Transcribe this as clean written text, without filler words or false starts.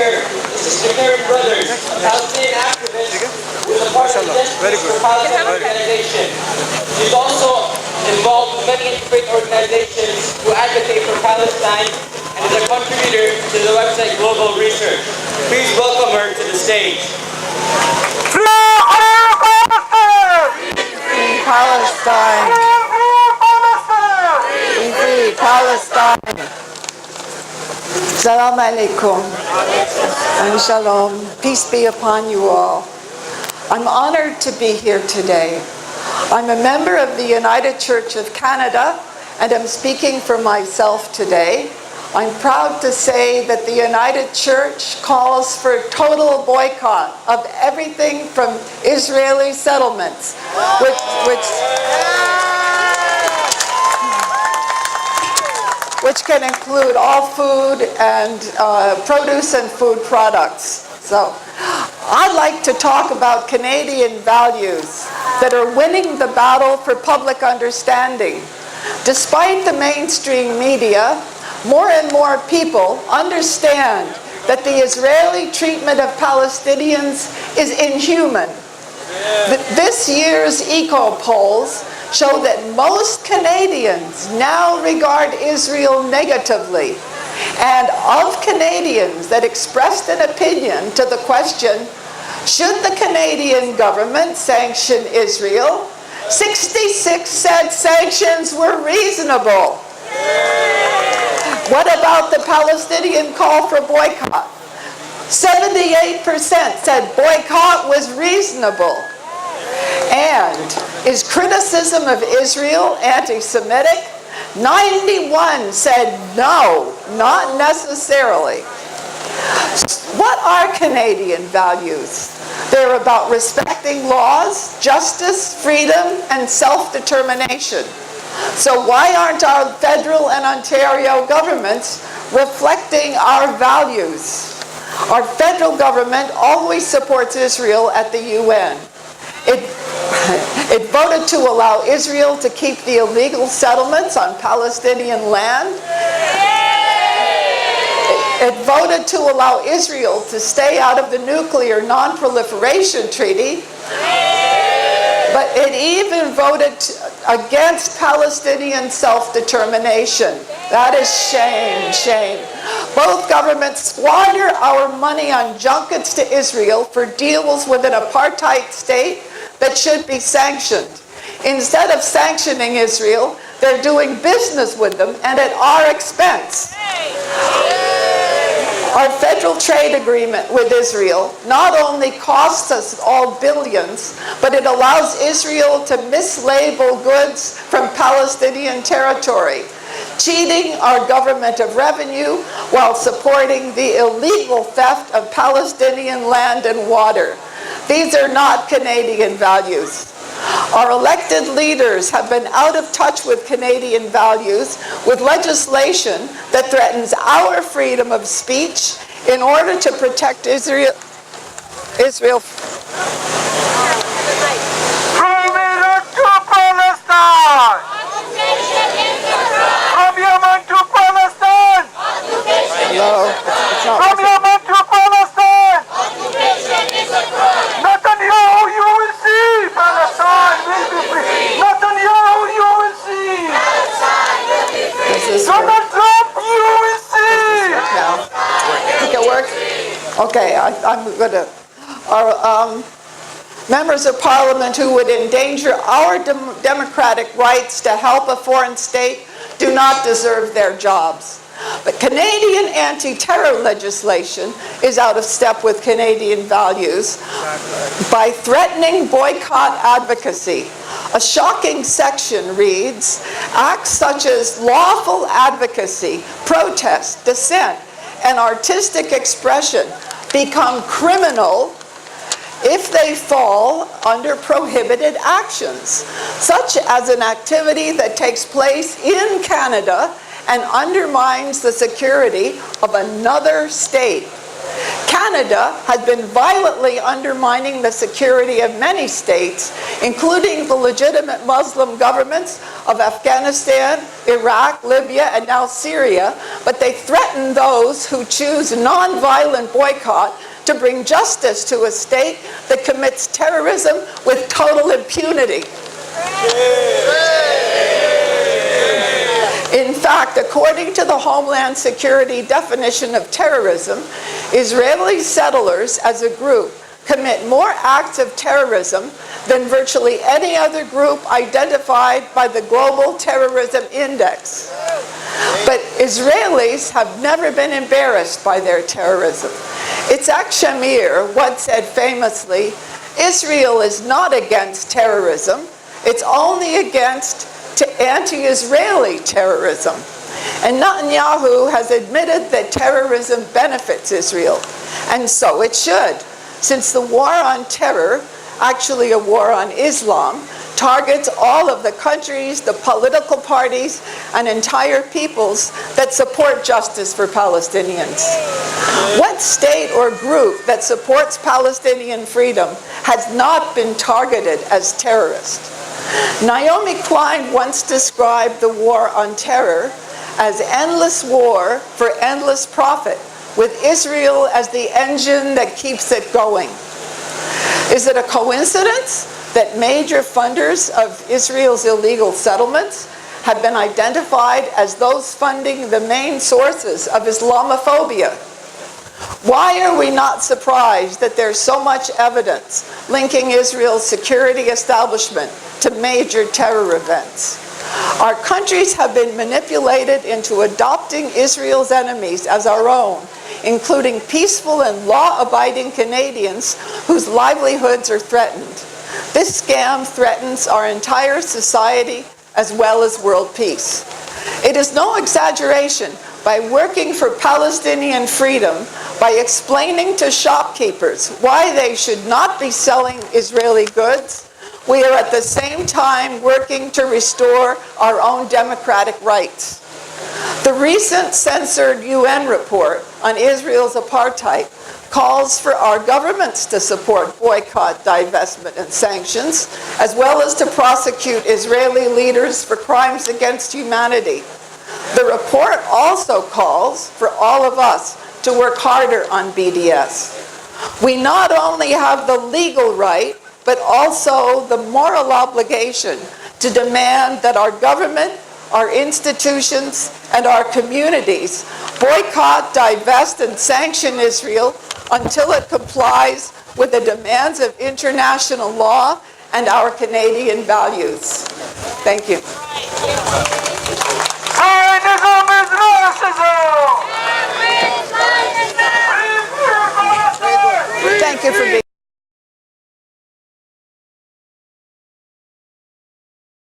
speaker is the Karin brothers, a Palestinian activist who is a part of the Indigenous for Palestine organization. She's also involved with many interfaith organizations who advocate for Palestine and is a contributor to the website Global Research. Please welcome her to the stage. Free Palestine! Free Palestine! Salam alaikum and shalom. Peace be upon you all. I'm honored to be here today. I'm a member of the United Church of Canada and I'm speaking for myself today. I'm proud to say that the United Church calls for a total boycott of everything from Israeli settlements, which can include all food and produce and food products. So I'd like to talk about Canadian values that are winning the battle for public understanding. Despite the mainstream media, more and more people understand that the Israeli treatment of Palestinians is inhuman. This year's eco polls show that most Canadians now regard Israel negatively. And of Canadians that expressed an opinion to the question, should the Canadian government sanction Israel? 66 said sanctions were reasonable. What about the Palestinian call for boycott? 78% said boycott was reasonable. And is criticism of Israel anti-Semitic? 91 said no, not necessarily. What are Canadian values? They're about respecting laws, justice, freedom, and self-determination. So why aren't our federal and Ontario governments reflecting our values? Our federal government always supports Israel at the UN. It voted to allow Israel to keep the illegal settlements on Palestinian land. It voted to allow Israel to stay out of the nuclear non-proliferation treaty. But it even voted against Palestinian self-determination. That is shame, shame. Both governments squander our money on junkets to Israel for deals with an apartheid state that should be sanctioned. Instead of sanctioning Israel, they're doing business with them and at our expense. Our federal trade agreement with Israel not only costs us all billions, but it allows Israel to mislabel goods from Palestinian territory, cheating our government of revenue while supporting the illegal theft of Palestinian land and water. These are not Canadian values. Our elected leaders have been out of touch with Canadian values with legislation that threatens our freedom of speech in order to protect Israel. Freedom to Palestine! From Yemen to Palestine! Hello? From Yemen to Palestine! Netanyahu, you will see! Palestine will be free! Netanyahu, you will see! Donald Trump, you will see! Think it works? Okay, I'm going to... Our members of parliament who would endanger our democratic rights to help a foreign state do not deserve their jobs. But Canadian anti-terror legislation is out of step with Canadian values by threatening boycott advocacy. A shocking section reads, acts such as lawful advocacy, protest, dissent, and artistic expression become criminal if they fall under prohibited actions, such as an activity that takes place in Canada and undermines the security of another state. Canada has been violently undermining the security of many states, including the legitimate Muslim governments of Afghanistan, Iraq, Libya, and now Syria, but they threaten those who choose nonviolent boycott to bring justice to a state that commits terrorism with total impunity. In fact, according to the Homeland Security definition of terrorism, Israeli settlers as a group commit more acts of terrorism than virtually any other group identified by the Global Terrorism Index. But Israelis have never been embarrassed by their terrorism. Itzhak Shamir once said famously, "Israel is not against terrorism, it's only against anti-Israeli terrorism." And Netanyahu has admitted that terrorism benefits Israel, and so it should, since the war on terror, actually a war on Islam, targets all of the countries, the political parties, and entire peoples that support justice for Palestinians. What state or group that supports Palestinian freedom has not been targeted as terrorist? Naomi Klein once described the war on terror as endless war for endless profit, with Israel as the engine that keeps it going. Is it a coincidence that major funders of Israel's illegal settlements have been identified as those funding the main sources of Islamophobia? Why are we not surprised that there's so much evidence linking Israel's security establishment to major terror events? Our countries have been manipulated into adopting Israel's enemies as our own, including peaceful and law-abiding Canadians whose livelihoods are threatened. This scam threatens our entire society as well as world peace. It is no exaggeration, by working for Palestinian freedom, by explaining to shopkeepers why they should not be selling Israeli goods, we are at the same time working to restore our own democratic rights. The recent censored UN report on Israel's apartheid calls for our governments to support boycott, divestment, and sanctions, as well as to prosecute Israeli leaders for crimes against humanity. The report also calls for all of us to work harder on BDS. We not only have the legal right, but also the moral obligation to demand that our government, our institutions, and our communities boycott, divest, and sanction Israel until it complies with the demands of international law and our Canadian values. Thank you. Zionism is racism! Thank you for being